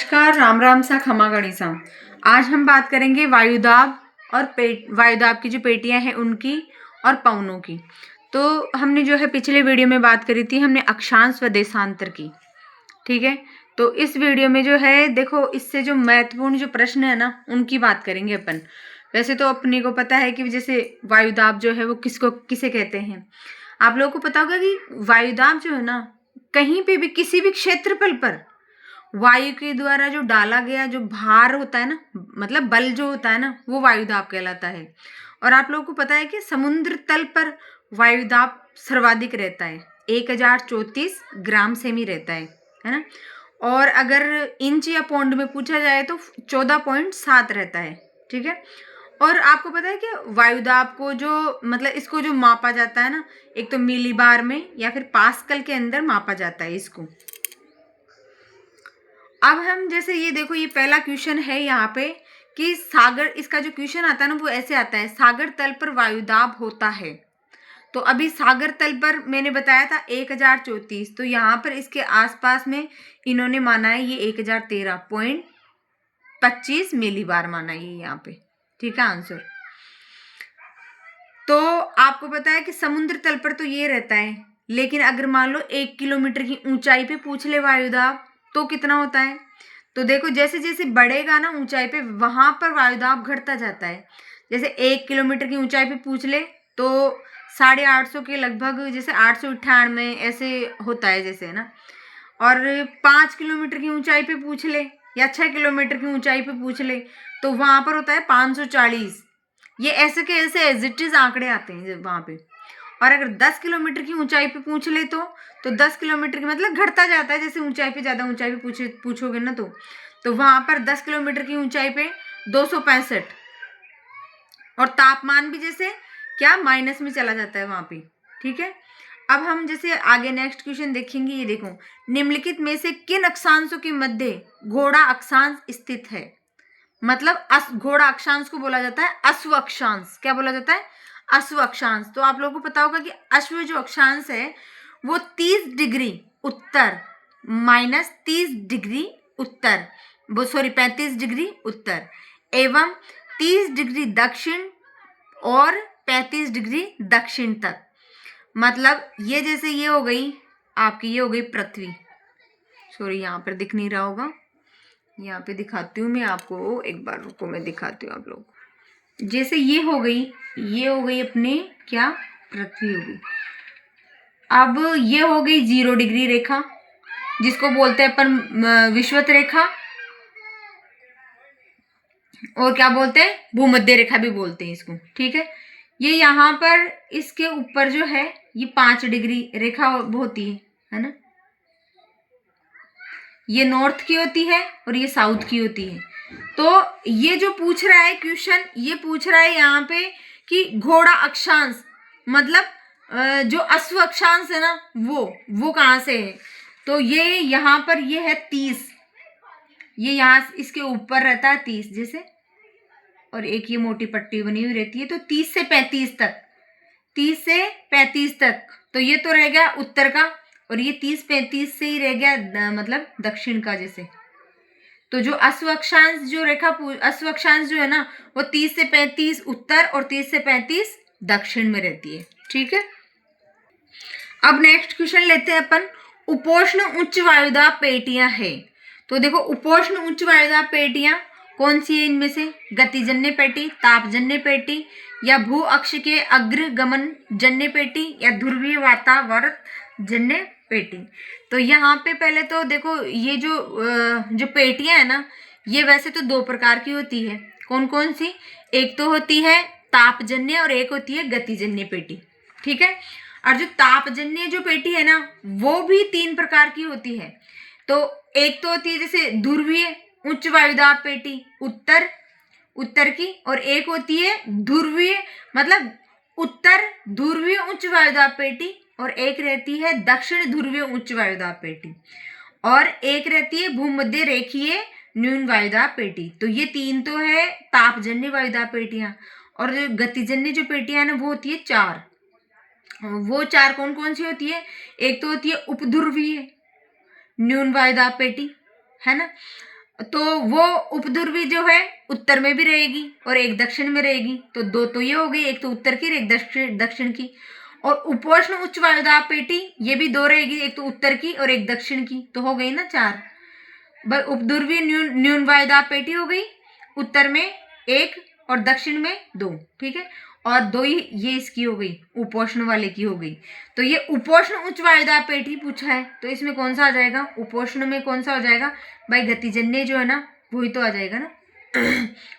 नमस्कार, राम राम सा, खमा गणिसा। आज हम बात करेंगे वायुदाब और वायुदाब की जो पेटियां हैं उनकी और पवनों की। तो हमने जो है पिछले वीडियो में बात करी थी, हमने अक्षांश व देशांतर की। ठीक है, तो इस वीडियो में जो है देखो, इससे जो महत्वपूर्ण जो प्रश्न है ना उनकी बात करेंगे अपन। वैसे तो अपने को पता है कि जैसे वायुदाब जो है वो किसे कहते हैं। आप लोगों को पता होगा कि वायुदाब जो है ना, कहीं पे भी किसी भी क्षेत्रफल पर वायु के द्वारा जो डाला गया जो भार होता है ना, मतलब बल जो होता है ना, वो वायुदाब कहलाता है। और आप लोगों को पता है कि समुद्र तल पर वायुदाब सर्वाधिक रहता है, 1034 ग्राम सेमी रहता है ना। और अगर इंच या पौंड में पूछा जाए तो 14.7 रहता है। ठीक है, और आपको पता है कि वायुदाब को जो मतलब इसको जो मापा जाता है ना, एक तो मिलीबार में या फिर पास्कल के अंदर मापा जाता है इसको। अब हम जैसे ये देखो, ये पहला क्वेश्चन है यहाँ पे कि सागर, इसका जो क्वेश्चन आता है ना वो ऐसे आता है, सागर तल पर वायुदाब होता है। तो अभी सागर तल पर मैंने बताया था 1034, तो यहाँ पर इसके आसपास में इन्होंने माना है ये 1013.25 मिलीबार माना है ये यहाँ पे। ठीक है आंसर। तो आपको पता है कि समुद्र तल पर तो ये रहता है, लेकिन अगर मान लो 1 किलोमीटर की ऊंचाई पे पूछ ले वायुदाब तो कितना होता है। तो देखो, जैसे जैसे बढ़ेगा ना ऊंचाई पे, वहां पर वायुदाब घटता जाता है। जैसे 1 किलोमीटर की ऊंचाई पे पूछ ले तो 850 के लगभग, जैसे 898 ऐसे होता है जैसे, है ना। और 5 किलोमीटर की ऊंचाई पे पूछ ले या 6 किलोमीटर की ऊंचाई पे पूछ ले तो वहां पर होता है 540। ये ऐसे के ऐसे एज इट इज आंकड़े आते हैं वहां पे। और अगर 10 किलोमीटर की ऊंचाई पे पूछ ले तो 10 किलोमीटर की मतलब घटता जाता है, जैसे ऊंचाई पे ज्यादा ऊंचाई पे पूछोगे ना तो वहां पर 10 किलोमीटर की ऊंचाई पे 265। और तापमान भी जैसे क्या माइनस में चला जाता है वहां पे। ठीक है, अब हम जैसे आगे नेक्स्ट क्वेश्चन देखेंगे। ये देखो, निम्नलिखित में से किन अक्षांशों के मध्य घोड़ा अक्षांश स्थित है। मतलब घोड़ा अक्षांश को बोला जाता है अश्व अक्षांश। क्या बोला जाता है? अश्व अक्षांश। तो आप लोगों को पता होगा कि अश्व जो अक्षांश है वो 30 डिग्री उत्तर माइनस 30 डिग्री उत्तर, वो सॉरी 35 डिग्री उत्तर एवं 30 डिग्री दक्षिण और 35 डिग्री दक्षिण तक। मतलब ये जैसे ये हो गई आपकी, ये हो गई पृथ्वी। सॉरी यहाँ पर दिख नहीं रहा होगा, यहाँ पे दिखाती हूँ मैं आपको, एक बार रुको मैं दिखाती हूँ आप लोग। जैसे ये हो गई अपने क्या, पृथ्वी हो गई। अब ये हो गई 0 डिग्री रेखा, जिसको बोलते हैं अपन विषुवत रेखा, और क्या बोलते हैं, भूमध्य रेखा भी बोलते हैं इसको। ठीक है, ये यहाँ पर इसके ऊपर जो है ये 5 डिग्री रेखा होती है ना। ये नॉर्थ की होती है और ये साउथ की होती है। तो ये जो पूछ रहा है क्वेश्चन, ये पूछ रहा है यहाँ पे कि घोड़ा अक्षांश मतलब जो अश्व अक्षांश है ना वो कहाँ से है। तो ये यहाँ पर ये है 30, ये यहाँ इसके ऊपर रहता है 30 जैसे, और एक ये मोटी पट्टी बनी हुई रहती है। तो 30 से 35 तक, 30 से 35 तक, तो ये तो रह गया उत्तर का, और ये 30-35 से ही रह गया मतलब दक्षिण का जैसे। तो जो अश्व अक्षांश जो रेखा, अश्व अक्षांश जो है ना वो 30 से 35 उत्तर और 30 से 35 दक्षिण में रहती है। ठीक है, अब नेक्स्ट क्वेश्चन लेते हैं अपन। उपोष्ण उच्च वायुदाब पेटियां है। तो देखो, उपोष्ण उच्च वायुदाब पेटियां कौन सी है इनमें से? गतिजन्य पेटी, तापजन्य पेटी, या भू अक्ष के अग्रगमन जन्य पेटी, या ध्रुवीय वातावरण जन्य पेटी। तो यहाँ पे पहले तो देखो, ये जो पेटियां है ना, ये वैसे तो 2 प्रकार की होती है। कौन कौन सी? एक तो होती है तापजन्य और एक होती है गतिजन्य पेटी। ठीक है, और जो तापजन्य जो पेटी है ना वो भी 3 प्रकार की होती है। तो एक तो होती है जैसे ध्रुवीय उच्च वायुदाब पेटी उत्तर की, और एक होती है ध्रुवीय मतलब उत्तर ध्रुवीय उच्च वायुदाब पेटी, और एक रहती है दक्षिण ध्रुवीय उच्च वायुदाब पेटी, और एक रहती है भूमध्य रेखीय न्यून वायुदाब पेटी। तो ये 3 तो है तापजन्य वायुदाब पेटियां। और जो गतिजन्य जो पेटियां है ना वो होती है 4। वो 4 कौन कौन सी होती है? एक तो होती है उपध्रुवीय न्यून वायुदाब पेटी, है ना। तो वो उपध्रुवी जो है उत्तर में भी रहेगी और एक दक्षिण में रहेगी, तो दो तो ये हो गई, एक तो उत्तर की और एक दक्षिण की। और उपोष्ण उच्च वायुदाब पेटी ये भी दो रहेगी, एक तो उत्तर की और एक दक्षिण की, तो हो गई ना 4। भाई उपध्रुवी न्यून वायुदाब पेटी हो गई, उत्तर में 1 और दक्षिण में 2, ठीक है। और 2 ही ये इसकी हो गई, उपोष्ण वाले की हो गई। तो ये उपोष्ण उच्च वायुदाब पेटी पूछा है, तो इसमें कौन सा आ जाएगा, उपोष्ण में कौन सा हो जाएगा भाई, गतिजन्य जो है ना वही तो आ जाएगा ना।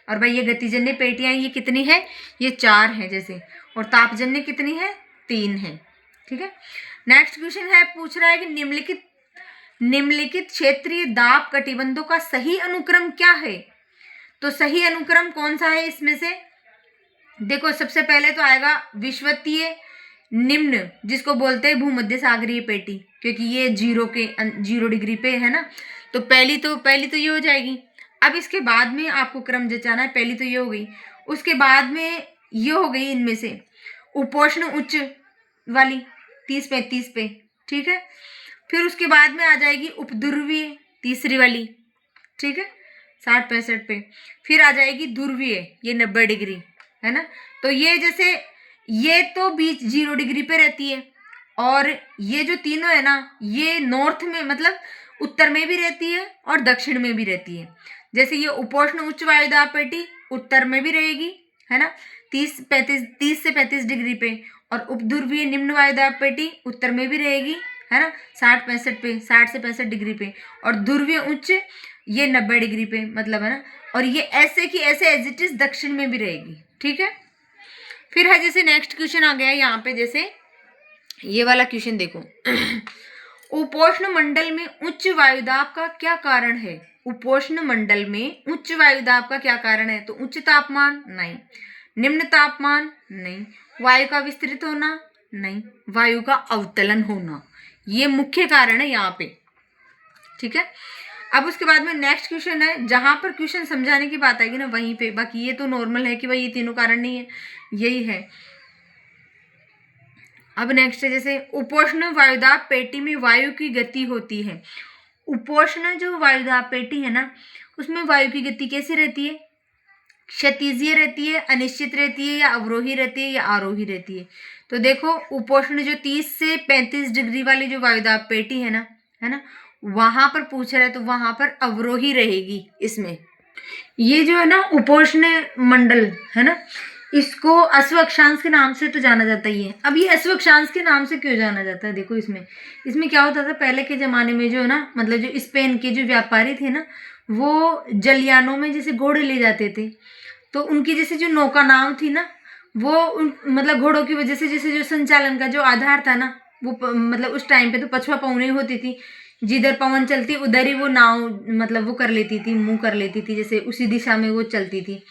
और भाई ये गतिजन्य पेटियां ये कितनी है, ये 4 है जैसे, और तापजन्य कितनी है, 3 है, ठीक है। नेक्स्ट क्वेश्चन है, पूछ रहा है कि निम्नलिखित क्षेत्रीय दाब कटिबंधों का सही अनुक्रम क्या है। तो सही अनुक्रम कौन सा है इसमें से, देखो सबसे पहले तो आएगा विषुवतीय निम्न, जिसको बोलते हैं भूमध्य सागरीय पेटी, क्योंकि ये 0 डिग्री पे है ना, तो पहली तो ये हो जाएगी। अब इसके बाद में आपको क्रम जचाना है, पहली तो ये हो गई, उसके बाद में ये हो गई इनमें से उपोष्ण उच्च वाली 30-35 पे, ठीक है। फिर उसके बाद में आ जाएगी उपध्रुवीय तीसरी वाली, ठीक है, 60-65 पे। फिर आ जाएगी ध्रुवीय, ये 90 डिग्री है ना। तो ये जैसे ये तो बीच 0 डिग्री पे रहती है, और ये जो तीनों है ना ये नॉर्थ में मतलब उत्तर में भी रहती है और दक्षिण में भी रहती है। जैसे ये उपोष्ण उच्च वायुदाब पेटी उत्तर में भी रहेगी है ना, 30 से 35 डिग्री पे, और उपध्रुवीय निम्न वायुदाब पेटी उत्तर में भी रहेगी है ना, 60 से 65 डिग्री पे, और ध्रुवीय उच्च ये 90 डिग्री पे मतलब है ना, और ये ऐसे की ऐसे एज इट इज दक्षिण में भी रहेगी, ठीक है। फिर है जैसे नेक्स्ट क्वेश्चन आ गया है यहाँ पे, जैसे ये वाला क्वेश्चन देखो। उपोष्ण मंडल में उच्च वायुदाब का क्या कारण है, उपोष्ण मंडल में उच्च वायुदाब का क्या कारण है, तो उच्च तापमान नहीं, निम्न तापमान नहीं, वायु का विस्तृत होना नहीं, वायु का अवतलन होना, ये मुख्य कारण है यहाँ पे, ठीक है। अब उसके बाद में नेक्स्ट क्वेश्चन है, जहां पर क्वेश्चन समझाने की बात आएगी ना वहीं पे, बाकी ये तो नॉर्मल है कि भाई ये तीनों कारण नहीं है, यही है। अब नेक्स्ट है जैसे उपोष्ण वायुदाब पेटी में वायु की गति होती है। उपोष्ण जो वायुदाब पेटी है ना उसमें वायु की गति कैसी रहती है, क्षैतिजीय रहती है, अनिश्चित रहती है, या अवरोही रहती है, या आरोही रहती है। तो देखो उपोष्ण जो 30 से 35 डिग्री वाली जो वायुदाब पेटी है ना वहां पर पूछ रहा है, तो वहां पर अवरोही रहेगी इसमें। ये जो है ना उपोष्ण मंडल है ना, इसको अश्व अक्षांश के नाम से तो जाना जाता ही है। अब ये अश्व अक्षांश के नाम से क्यों जाना जाता है, देखो इसमें क्या होता था पहले के जमाने में, जो है ना मतलब जो स्पेन के जो व्यापारी थे ना वो जलयानों में जैसे घोड़े ले जाते थे, तो उनकी जैसे जो नौका नाव थी ना वो मतलब घोड़ों की वजह से जैसे जो संचालन का जो आधार था ना वो मतलब उस टाइम पे तो पछुआ पौनी होती थी, जिधर पवन चलती उधर ही वो नाव मतलब वो कर लेती थी, मुंह कर लेती थी, जैसे उसी दिशा में वो चलती थी।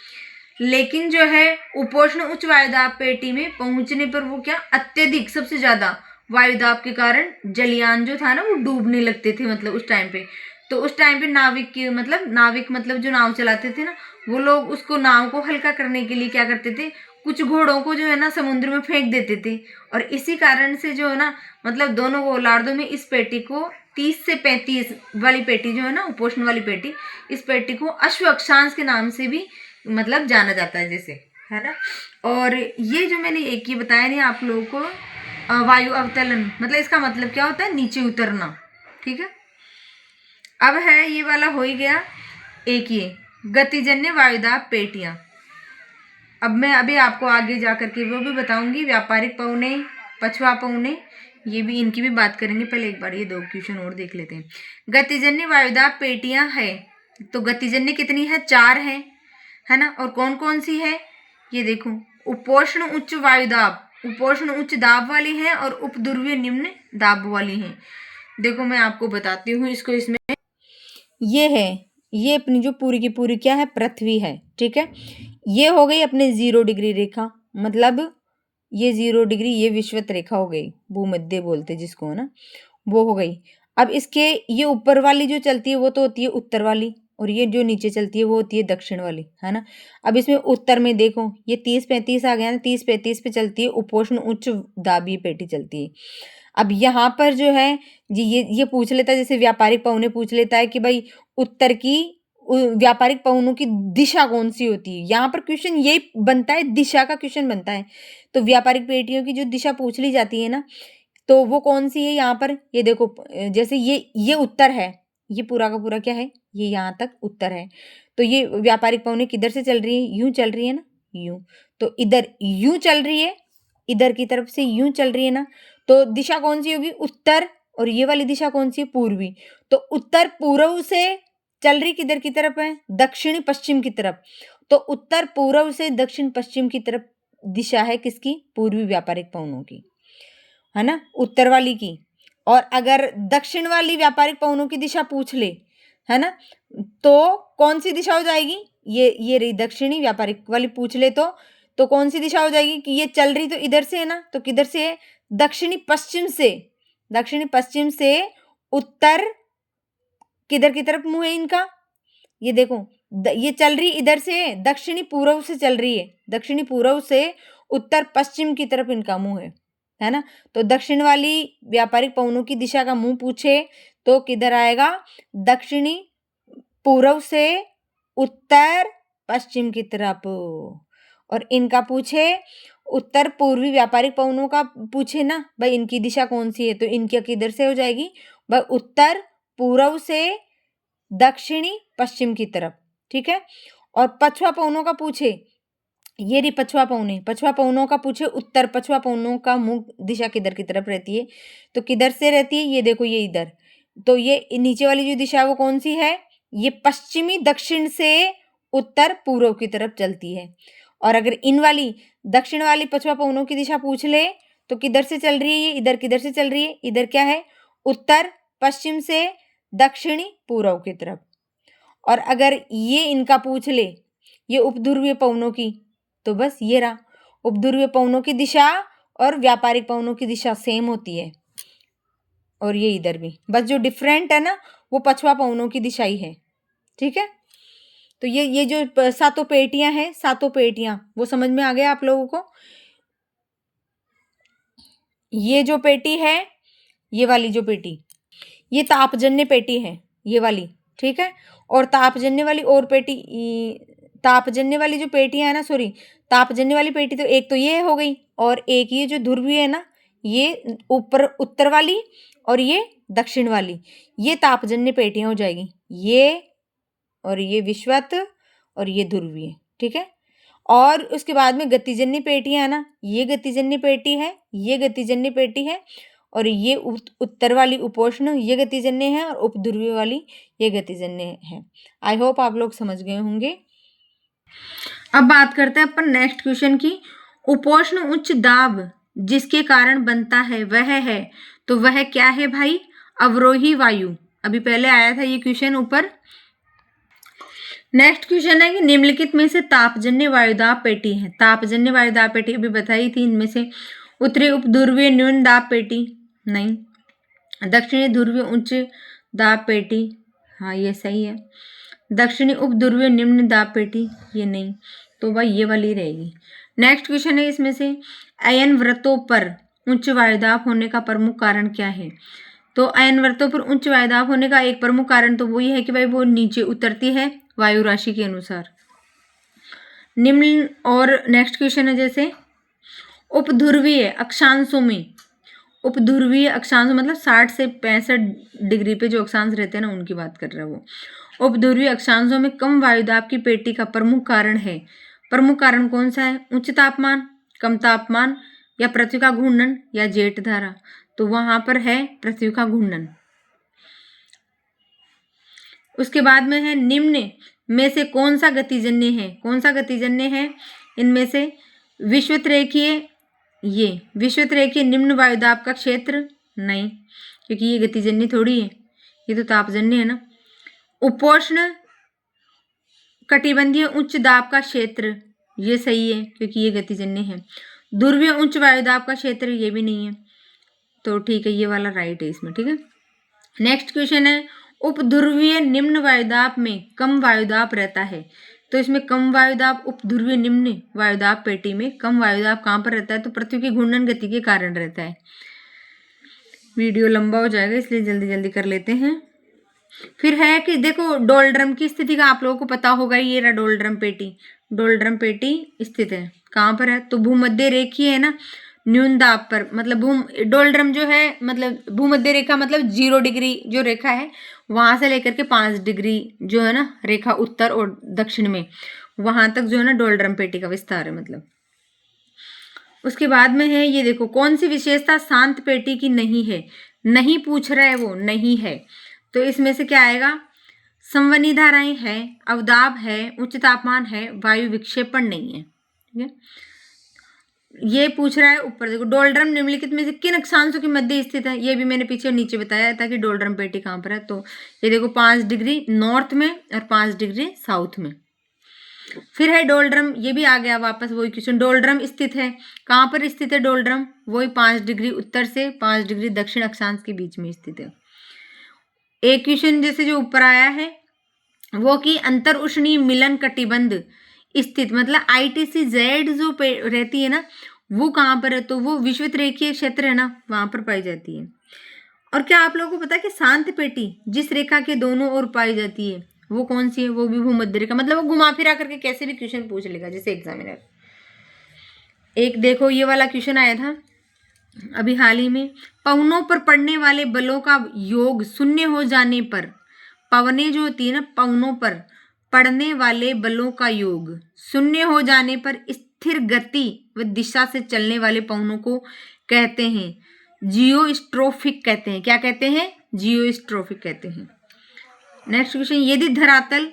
लेकिन जो है उपोष्ण उच्च वायुदाब पेटी में पहुंचने पर वो क्या अत्यधिक सबसे ज्यादा वायुदाब के कारण जलयान जो था ना वो डूबने लगते थे, मतलब उस टाइम पे। तो उस टाइम पे नाविक मतलब जो नाव चलाते थे ना वो लोग उसको नाव को हल्का करने के लिए क्या करते थे, कुछ घोड़ों को जो है ना समुद्र में फेंक देते थे, और इसी कारण से जो है ना मतलब दोनों गोलार्धों में इस पेटी को 30 से 35 वाली पेटी जो है ना उपोष्ण वाली पेटी, इस पेटी को अश्व अक्षांश के नाम से भी मतलब जाना जाता है जैसे, है ना। और ये जो मैंने एक ही बताया नहीं आप लोगों को वायु अवतलन मतलब इसका मतलब क्या होता है, नीचे उतरना, ठीक है। अब है ये वाला हो ही गया एक ये गतिजन्य वायुदाब पेटियां। अब मैं अभी आपको आगे जा करके वो भी बताऊंगी, व्यापारिक पौने, पछुआ पौने, ये भी इनकी भी बात करेंगे। पहले एक बार ये 2 क्वेश्चन और देख लेते हैं। गतिजन्य वायुदाब पेटियां है, तो गतिजन्य कितनी है, 4 है ना, और कौन कौन सी है ये देखो, उपोष्ण उच्च वायुदाब, उपोष्ण उच्च दाब वाली है और उपध्रुवीय निम्न दाब वाली है। देखो मैं आपको बताती हूँ इसको, इसमें ये है, ये अपनी जो पूरी की पूरी क्या है, पृथ्वी है, ठीक है। ये हो गई अपने 0 डिग्री रेखा, मतलब ये 0 डिग्री ये विषुवत रेखा हो गई, भूमध्य बोलते जिसको है ना, वो हो गई। अब इसके ये ऊपर वाली जो चलती है वो तो होती है उत्तर वाली, और ये जो नीचे चलती है वो होती है दक्षिण वाली, है ना। अब इसमें उत्तर में देखो ये 30-35 आ गया ना, 30-35 पे चलती है उपोष्ण उच्च दाबी पेटी चलती है। अब यहाँ पर जो है जी ये पूछ लेता है, जैसे व्यापारिक पौने पूछ लेता है कि भाई उत्तर की व्यापारिक पवनों की दिशा कौन सी होती है। यहाँ पर क्वेश्चन यही बनता है, दिशा का क्वेश्चन बनता है। तो व्यापारिक पेटियों की जो दिशा पूछ ली जाती है ना, तो वो कौन सी है यहाँ पर, ये देखो जैसे ये उत्तर है, ये पूरा का पूरा क्या है, ये यहाँ तक उत्तर है। तो ये व्यापारिक पवनें किधर से चल रही है, यूं चल रही है ना, यूं। तो इधर यूं चल रही है, इधर की तरफ से यूं चल रही है ना, तो दिशा कौन सी होगी, उत्तर। और ये वाली दिशा कौन सी है, पूर्वी। तो उत्तर पूर्व से चल रही किधर की तरफ है, दक्षिणी पश्चिम की तरफ। तो उत्तर पूर्व से दक्षिण पश्चिम की तरफ दिशा है किसकी, पूर्वी व्यापारिक पवनों की, है ना, उत्तर वाली की। और अगर दक्षिण वाली व्यापारिक पवनों की दिशा पूछ ले, है ना, तो कौन सी दिशा हो जाएगी, ये रही दक्षिणी व्यापारिक वाली पूछ ले तो कौन सी दिशा हो जाएगी कि ये चल रही तो इधर से है ना, तो किधर से है, दक्षिणी पश्चिम से। दक्षिणी पश्चिम से उत्तर किधर की तरफ मुंह है इनका, ये देखो ये चल रही इधर से, दक्षिणी पूर्व से चल रही है, दक्षिणी पूर्व से उत्तर पश्चिम की तरफ इनका मुंह है ना। तो दक्षिण वाली व्यापारिक पवनों की दिशा का मुंह पूछे तो किधर आएगा, दक्षिणी पूर्व से उत्तर पश्चिम की तरफ। और इनका पूछे उत्तर पूर्वी व्यापारिक पवनों का पूछे ना, भाई इनकी दिशा कौन सी है, तो इनकी किधर से हो जाएगी, भाई उत्तर पूर्व से दक्षिणी पश्चिम की तरफ, ठीक है। और पछुआ पवनों का पूछे, ये रही पछुआ पवने, पछुआ पवनों का पूछे उत्तर, पछुआ पवनों का मुंह दिशा किधर की तरफ रहती है, तो किधर से रहती है, ये देखो ये इधर। तो ये नीचे वाली जो दिशा है वो कौन सी है, ये पश्चिमी दक्षिण से उत्तर पूर्व की तरफ चलती है। और अगर इन वाली दक्षिण वाली पछुआ पवनों की दिशा पूछ ले तो किधर से चल रही है, ये इधर किधर से चल रही है, इधर क्या है, उत्तर पश्चिम से दक्षिणी पूर्व की तरफ। और अगर ये इनका पूछ ले ये उपध्रुवीय पवनों की, तो बस ये रहा, उपध्रुवीय पवनों की दिशा और व्यापारिक पवनों की दिशा सेम होती है। और ये इधर भी, बस जो डिफरेंट है ना वो पछुआ पवनों की दिशा ही है, ठीक है। तो ये जो सातों पेटियां हैं, सातों पेटियां वो समझ में आ गया आप लोगों को। ये जो पेटी है, ये वाली जो पेटी, ये तापजन्य पेटी है ये वाली, ठीक है। और तापजन्य वाली और पेटी, तापजन्य वाली जो पेटियां है ना, सॉरी, तापजन्य वाली पेटी तो एक तो ये हो गई, और एक ये जो ध्रुवीय है ना, ये ऊपर उत्तर वाली और ये दक्षिण वाली, ये तापजन्य पेटियां हो जाएगी, ये और ये विषुवत और ये ध्रुवीय, ठीक है। और उसके बाद में गतिजन्य पेटियां है ना, ये गतिजन्य पेटी है, ये गतिजन्य पेटी है, और ये उत्तर वाली उपोष्ण ये गतिजन्य है, और उपध्रुवीय वाली ये गतिजन्य है। आई होप आप लोग समझ गए होंगे। अब बात करते हैं अपन नेक्स्ट क्वेश्चन की। उपोष्ण उच्च दाब जिसके कारण बनता है वह है, तो वह क्या है भाई, अवरोही वायु। अभी पहले आया था ये क्वेश्चन ऊपर। नेक्स्ट क्वेश्चन है कि निम्नलिखित में से तापजन्य वायुदाब पेटी है। तापजन्य वायुदाब पेटी अभी बताई थी, इनमें से उत्तरी उपध्रुवीय न्यून दाब पेटी नहीं, दक्षिणी ध्रुवीय उच्च दाब पेटी, हाँ ये सही है, दक्षिणी उपध्रुवीय निम्न दाब पेटी ये नहीं, तो भाई ये वाली रहेगी। नेक्स्ट क्वेश्चन है इसमें से अयन व्रतों पर उच्च वायुदाब होने का प्रमुख कारण क्या है। तो अयन व्रतों पर उच्च वायुदाब होने का एक प्रमुख कारण तो वही है कि भाई वो नीचे उतरती है वायु राशि के अनुसार। निम्न और नेक्स्ट क्वेश्चन है जैसे उपध्रुवीय अक्षांशों में, उपध्रुवीय अक्षांश मतलब 60 से 65 डिग्री पे जो अक्षांश रहते हैं ना उनकी बात कर रहा है वो। उपध्रुवीय अक्षांशों में कम वायुदाब की पेटी का प्रमुख कारण है, प्रमुख कारण कौन सा है, उच्च तापमान, कम तापमान, या पृथ्वी का घूर्णन, या जेट धारा। तो वहां पर है पृथ्वी का घूर्णन। उसके बाद में है निम्न में से कौन सा गतिजन्य है, कौन सा गतिजन्य है इनमें से, विषुवत रेखीय, ये विषुवत रेखीय निम्न वायुदाब का क्षेत्र नहीं, क्योंकि ये गतिजन्य थोड़ी है, ये तो तापजन्य है ना। उपोष्ण कटिबंधीय उच्च दाब का क्षेत्र ये सही है क्योंकि ये गतिजन्य है। ध्रुवीय उच्च वायुदाब का क्षेत्र ये भी नहीं है, तो ठीक है ये वाला राइट है इसमें, ठीक है। नेक्स्ट क्वेश्चन है उपध्रुवीय निम्न वायुदाब में कम वायुदाब रहता है, तो इसमें कम वायुदाब उपध्रुवीय निम्न वायुदाब पेटी में कम वायुदाब कहाँ पर रहता है, तो पृथ्वी की घूर्णन गति के कारण रहता है। वीडियो लंबा हो जाएगा इसलिए जल्दी जल्दी कर लेते हैं। फिर है कि देखो डोलड्रम की स्थिति का आप लोगों को पता होगा, ये रहा डोलड्रम पेटी। डोलड्रम पेटी स्थित है कहाँ पर है, तो भूमध्य रेखीय है ना, न्यून दाब पर, मतलब डोलड्रम जो है मतलब भूमध्य रेखा मतलब 0 डिग्री जो रेखा है वहां से लेकर के 5 डिग्री जो है ना रेखा उत्तर और दक्षिण में, वहां तक जो है ना डोलड्रम पेटी का विस्तार है मतलब। उसके बाद में है ये देखो, कौन सी विशेषता शांत पेटी की नहीं है, नहीं पूछ रहा है वो, नहीं है, तो इसमें से क्या आएगा, संवहनी धाराएं है, अवदाब है, उच्च तापमान है, वायु विक्षेपण नहीं है। ठीक है, ये पूछ रहा है ऊपर देखो, डोलड्रम निम्नलिखित में से किन अक्षांशों के मध्य स्थित है, ये भी मैंने पीछे नीचे बताया था कि डोलड्रम पेटी कहाँ पर है, तो ये देखो 5 डिग्री नॉर्थ में और 5 डिग्री साउथ में। फिर है डोलड्रम, ये भी आ गया वापस वही क्वेश्चन, डोलड्रम स्थित है कहाँ पर स्थित है डोलड्रम, वही 5 डिग्री उत्तर से 5 डिग्री दक्षिण अक्षांश के बीच में स्थित है। एक क्वेश्चन जैसे जो ऊपर आया है वो कि अंतर उष्णीय मिलन कटिबंध स्थित, मतलब ITC-Z जो रहती है ना वो कहाँ पर है, तो वो विषुवत रेखीय क्षेत्र है ना वहां पर पाई जाती है। और क्या आप लोगों को पता है कि शांत पेटी जिस रेखा के दोनों ओर पाई जाती है वो कौन सी है, वो भी भूमध्य रेखा, मतलब वो घुमा फिरा करके कैसे भी क्वेश्चन पूछ लेगा जैसे एग्जामिनर। एक देखो ये वाला क्वेश्चन आया था अभी हाल ही में, पवनों पर पड़ने वाले बलों का योग शून्य हो जाने पर, पवनें जो होती है ना पवनों पर पड़ने वाले बलों का योग शून्य हो जाने पर स्थिर गति व दिशा से चलने वाले पवनों को कहते हैं जियोस्ट्रोफिक कहते हैं। क्या कहते हैं, जियोस्ट्रोफिक कहते हैं। नेक्स्ट क्वेश्चन, यदि धरातल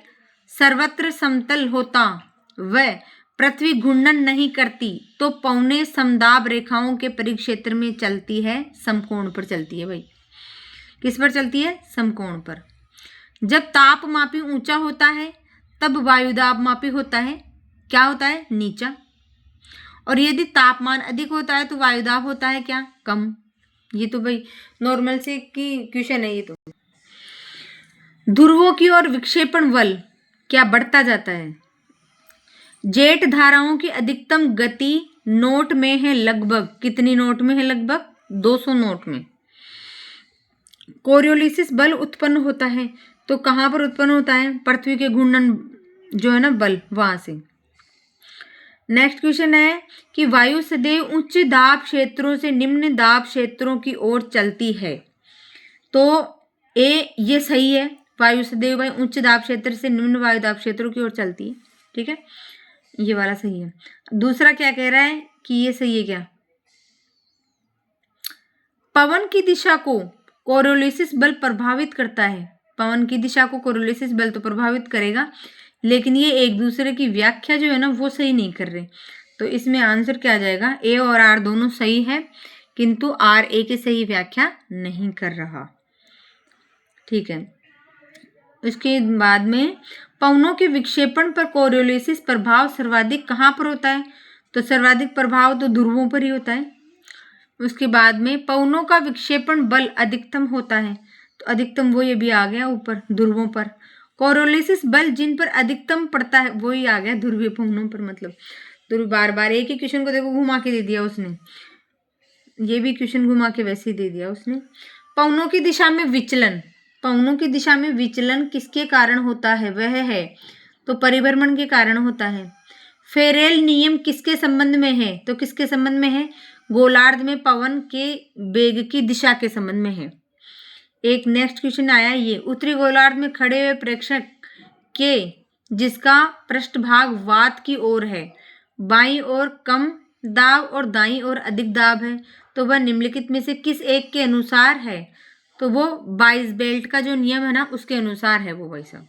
सर्वत्र समतल होता व पृथ्वी घूर्णन नहीं करती तो पौने समदाब रेखाओं के परिक्षेत्र में चलती है, समकोण पर चलती है। भाई किस पर चलती है, समकोण पर। जब तापमापी ऊंचा होता है तब वायुदाब मापी होता है, क्या होता है, नीचा। और यदि तापमान अधिक होता है तो वायुदाब होता है क्या, कम। ये तो भाई नॉर्मल से की क्वेश्चन है ये तो। ध्रुवों की ओर विक्षेपण बल क्या बढ़ता जाता है। जेट धाराओं की अधिकतम गति नोट में है लगभग, कितनी नोट में है, लगभग 200 नोट में। कोरियोलिसिस बल उत्पन्न होता है तो कहां पर उत्पन्न होता है, पृथ्वी के घूर्णन जो है ना बल, वहां से। नेक्स्ट क्वेश्चन है कि वायु सदैव उच्च दाब क्षेत्रों से निम्न दाब क्षेत्रों की ओर चलती है, तो ये सही है, वायु सदैव भाई उच्च दाब क्षेत्र से निम्न वायु दाब क्षेत्रों की ओर चलती है। ठीक है, ये वाला सही है। दूसरा क्या कह रहा है कि ये सही है क्या, पवन की दिशा को कोरियोलिसिस बल प्रभावित करता है। पवन की दिशा को कोरियोलिसिस बल तो प्रभावित करेगा, लेकिन ये एक दूसरे की व्याख्या जो है ना वो सही नहीं कर रहे, तो इसमें आंसर क्या आ जाएगा, ए और आर दोनों सही है किंतु आर ए की सही व्याख्या नहीं कर रहा। ठीक है, इसके बाद में पवनों के विक्षेपण पर कोरियोलिसिस प्रभाव सर्वाधिक कहाँ पर होता है, तो सर्वाधिक प्रभाव तो ध्रुवों पर ही होता है। उसके बाद में पवनों का विक्षेपण बल अधिकतम होता है, तो अधिकतम वो ये भी आ गया ऊपर ध्रुवों पर। कोरियोलिसिस बल जिन पर अधिकतम पड़ता है वही आ गया ध्रुवीय पवनों पर, मतलब ध्रुव। बार बार एक ही क्वेश्चन को देखो घुमा के दे दिया उसने, ये भी क्वेश्चन घुमा के वैसे ही दे दिया उसने। पवनों की दिशा में विचलन, पवनों की दिशा में विचलन किसके कारण होता है, वह है तो परिभ्रमण के कारण होता है। फेरेल नियम किसके संबंध में है, तो किसके संबंध में है, गोलार्ध में पवन के वेग की दिशा के संबंध में है। एक नेक्स्ट क्वेश्चन आया ये, उत्तरी गोलार्ध में खड़े हुए प्रेक्षक के जिसका पृष्ठभाग वात की ओर है, बाईं ओर कम दाब और दाईं ओर अधिक दाब है, तो वह निम्नलिखित में से किस एक के अनुसार है, तो वो बाइस बेल्ट का जो नियम है ना उसके अनुसार है वो भाई साहब।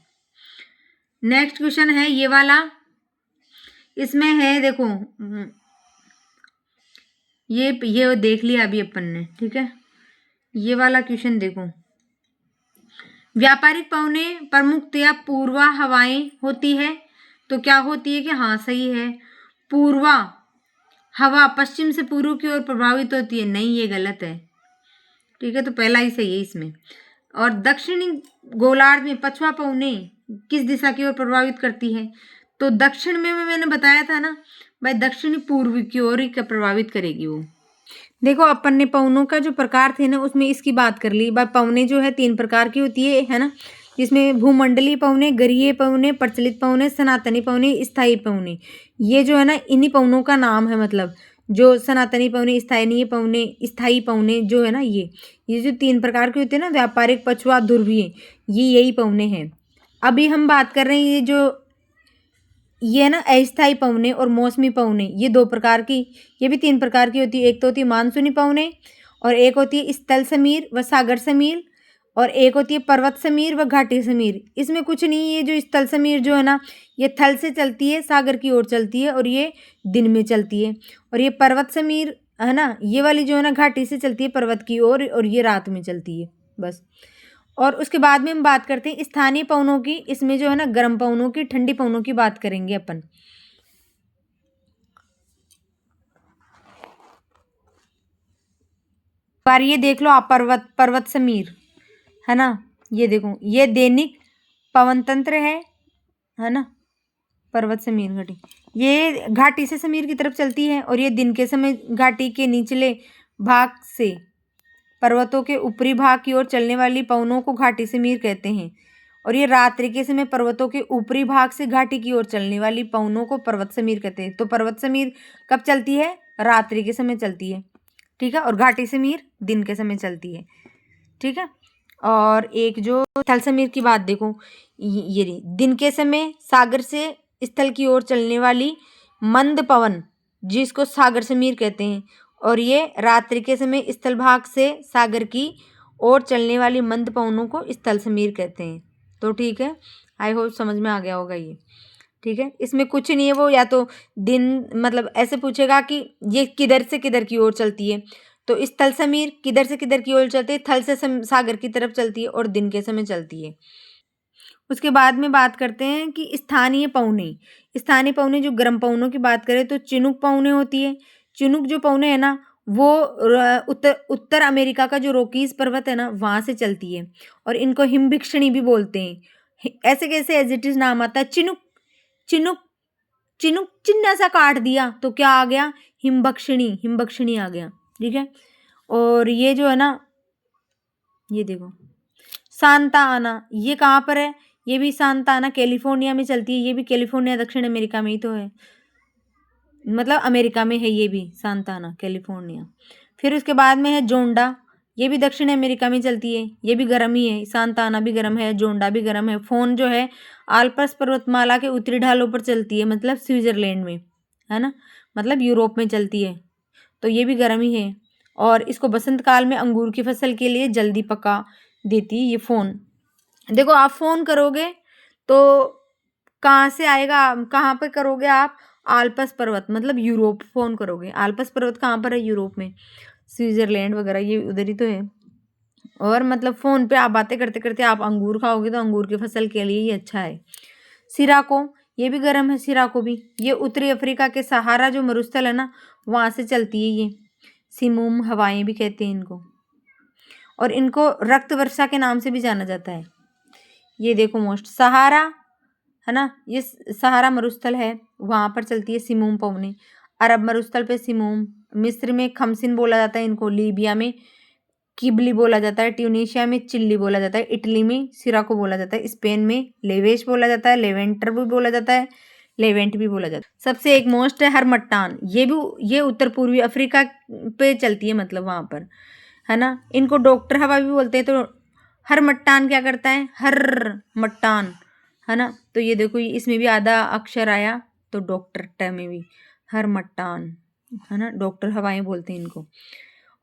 नेक्स्ट क्वेश्चन है ये वाला, इसमें है देखो ये देख लिया अभी अपन ने। ठीक है, ये वाला क्वेश्चन देखो, व्यापारिक पवनें प्रमुखतया पूर्वा हवाएं होती है, तो क्या होती है कि हाँ सही है, पूर्वा हवा पश्चिम से पूर्व की ओर प्रभावित होती है, नहीं ये गलत है। ठीक है, तो पहला ही सही है इसमें। और दक्षिणी गोलार्ध में पछवा पवनें किस दिशा की ओर प्रभावित करती है, तो दक्षिण में मैंने बताया था ना भाई, दक्षिणी पूर्व की ओर ही प्रभावित करेगी वो। देखो अपन ने पवनों का जो प्रकार थे ना उसमें इसकी बात कर ली। भाई पवनें जो है 3 प्रकार की होती है ना, जिसमें भूमंडलीय पवने, गरीय पवने, प्रचलित पवने, सनातनी पवने, स्थायी पवने, ये जो है ना इन्हीं पवनों का नाम है। मतलब जो सनातनी पवने, स्थायी पवने जो है ना ये जो 3 प्रकार के होते हैं ना, व्यापारिक, पछुआ, ध्रुवीय, ये यही पवने हैं। अभी हम बात कर रहे हैं ये ना अस्थायी पवने और मौसमी पवने, ये 2 प्रकार की, ये भी 3 प्रकार की होती है। एक तो होती है मानसूनी पवने, और एक होती है स्थल समीर व सागर समीर, और एक होती है पर्वत समीर व घाटी समीर। इसमें कुछ नहीं, ये जो स्थल समीर जो है ना, ये थल से चलती है, सागर की ओर चलती है, और ये दिन में चलती है। और ये पर्वत समीर है ना, ये वाली जो है ना घाटी से चलती है पर्वत की ओर, और ये रात में चलती है बस। और उसके बाद में हम बात करते हैं स्थानीय पवनों की। इसमें जो है ना गर्म पवनों की, ठंडी पवनों की बात करेंगे अपन। बार ये देख लो आप, पर्वत समीर है ना, ये देखो, ये दैनिक पवन तंत्र है ना, पर्वत समीर घाटी, ये घाटी से समीर की तरफ चलती है, और ये दिन के समय घाटी के निचले भाग से पर्वतों के ऊपरी भाग की ओर चलने वाली पवनों को घाटी समीर कहते हैं। और ये रात्रि के समय पर्वतों के ऊपरी भाग से घाटी की ओर चलने वाली पवनों को पर्वत समीर कहते हैं। तो पर्वत समीर कब चलती है? रात्रि के समय चलती है, ठीक है, और घाटी समीर दिन के समय चलती है, ठीक है। और एक जो स्थल समीर की बात देखो, ये दिन के समय सागर से स्थल की ओर चलने वाली मंद पवन जिसको सागर समीर कहते हैं, और ये रात्रि के समय स्थल भाग से सागर की ओर चलने वाली मंद पवनों को स्थल समीर कहते हैं। तो ठीक है, आई होप समझ में आ गया होगा ये, ठीक है। इसमें कुछ नहीं है, वो या तो दिन मतलब ऐसे पूछेगा कि ये किधर से किधर की ओर चलती है, तो स्थल समीर किधर से किधर की ओर चलती है, थल से सागर की तरफ चलती है और दिन के समय चलती है। उसके बाद में बात करते हैं कि स्थानीय पवने जो गर्म पवनों की बात करें तो चिनुक पवने होती है। चिनुक जो पवने है ना, वो उत्तर अमेरिका का जो रोकीज पर्वत है ना, वहां से चलती है, और इनको हिमभिक्षणी भी बोलते हैं। ऐसे कैसे एज इट इज नाम आता है, चिनुक चिनुक चिनुक, चिन्ह ऐसा काट दिया तो क्या आ गया? हिमभक्षणी आ गया, ठीक है। और ये जो है ना, ये देखो सांता आना, ये कहाँ पर है? ये भी सांता आना कैलिफोर्निया में चलती है। ये भी कैलिफोर्निया दक्षिण अमेरिका में ही तो है, मतलब अमेरिका में है ये भी, सांता आना कैलिफोर्निया। फिर उसके बाद में है जोंडा, ये भी दक्षिण अमेरिका में चलती है, ये भी गर्म ही है। सांता आना भी गर्म है, जोंडा भी गर्म है। फोन जो है आल्प्स पर्वतमाला के उत्तरी ढालों पर चलती है, मतलब स्विट्जरलैंड में है ना, मतलब यूरोप में चलती है, तो ये भी गर्म ही है। और इसको बसंत काल में अंगूर की फसल के लिए जल्दी पका देती है ये फोन। देखो आप फोन करोगे तो कहाँ से आएगा, कहाँ पे करोगे आप? आल्प्स पर्वत, मतलब यूरोप फोन करोगे। आल्प्स पर्वत कहाँ पर है? यूरोप में, स्विट्जरलैंड वगैरह ये उधर ही तो है। और मतलब फोन पे आप बातें करते करते आप अंगूर खाओगे तो अंगूर की फसल के लिए ये अच्छा है। सिराको, ये भी गर्म है, सिराको भी, ये उत्तरी अफ्रीका के सहारा जो मरुस्थल है ना, वहां से चलती है ये। सिमुम हवाएं भी कहते हैं इनको, और इनको रक्त वर्षा के नाम से भी जाना जाता है। ये देखो मोस्ट सहारा है ना, ये सहारा मरुस्थल है, वहां पर चलती है सिमुम पवने। अरब मरुस्थल पे सिमुम, मिस्र में खमसिन बोला जाता है इनको, लीबिया में किबली बोला जाता है, ट्यूनीशिया में चिल्ली बोला जाता है, इटली में सिराको बोला जाता है, स्पेन में लेवेश बोला जाता है, लेवेंटर भी बोला जाता है, लेवेंट भी बोला जाता है। सबसे एक मोस्ट है हरमट्टान, ये उत्तर पूर्वी अफ्रीका पे चलती है, मतलब वहां पर है ना। इनको डॉक्टर हवा भी बोलते हैं। तो हरमट्टान क्या करता है? हर मट्टान है ना, तो ये देखो इसमें भी आधा अक्षर आया, तो डॉक्टर ट में भी हरमट्टान है ना, डॉक्टर हवाएं बोलते हैं इनको।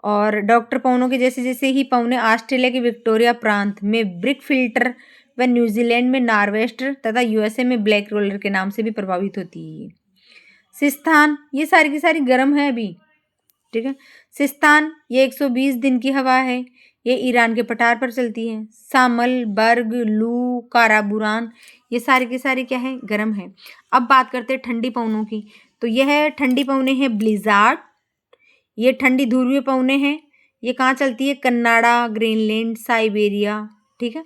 और डॉक्टर पवनों के जैसे जैसे ही पवने ऑस्ट्रेलिया के विक्टोरिया प्रांत में ब्रिक फिल्टर व न्यूजीलैंड में नॉर्वेस्टर तथा यूएसए में ब्लैक रोलर के नाम से भी प्रभावित होती है। सिस्तान, ये सारी की सारी गर्म है अभी, ठीक है। सिस्तान ये 120 दिन की हवा है, ये ईरान के पठार पर चलती है। सामल, बर्ग, लू, काराबुरान, ये सारी की सारी क्या है? गर्म है। अब बात करते हैं ठंडी पवनों की। तो यह ठंडी पवने हैं ब्लिजार्ड, ये ठंडी ध्रुवीय पवने हैं। ये कहाँ चलती है? कनाडा, ग्रीनलैंड, साइबेरिया, ठीक है।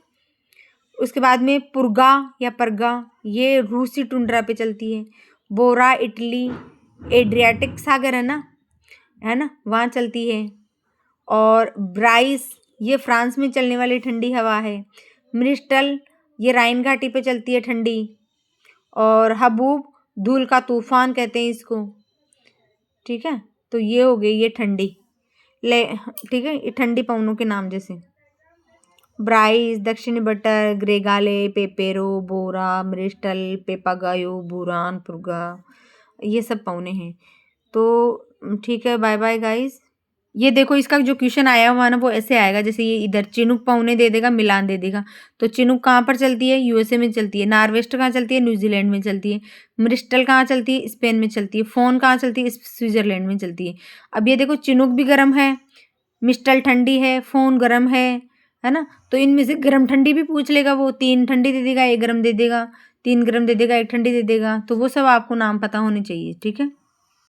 उसके बाद में पुर्गा या परगा, ये रूसी टुंड्रा पे चलती है। बोरा इटली, एड्रियाटिक सागर है ना, वहाँ चलती है। और ब्राइस, ये फ्रांस में चलने वाली ठंडी हवा है। मिस्टल ये राइन घाटी पे चलती है ठंडी। और हबूब, धूल का तूफान कहते हैं इसको, ठीक है। तो ये हो गई ये ठंडी ले, ठीक है, ये ठंडी पवनों के नाम जैसे ब्राइस, दक्षिणी बटर, ग्रेगाले, पेपेरो, बोरा, मृस्टल, पेपागायो, बुरान, पुर्गा, ये सब पौने हैं। तो ठीक है, बाय बाय गाइस। ये देखो इसका जो क्वेश्चन आया हुआ ना वो ऐसे आएगा, जैसे ये इधर चिनुक पौने दे देगा, मिलान दे देगा। तो चिनुक कहाँ पर चलती है? यूएसए में चलती है। नार्वेस्ट कहाँ चलती है? न्यूजीलैंड में चलती है। मृस्टल कहाँ चलती है? स्पेन में चलती है। फोन कहाँ चलती है? स्विट्जरलैंड में चलती है। अब ये देखो चिनुक भी गर्म है, मिस्टल ठंडी है, फोन गर्म है ना। तो इनमें से गर्म ठंडी भी पूछ लेगा वो, 3 ठंडी दे देगा, 1 गर्म दे देगा, 3 गर्म दे देगा, 1 ठंडी दे देगा। तो वो सब आपको नाम पता होने चाहिए, ठीक है।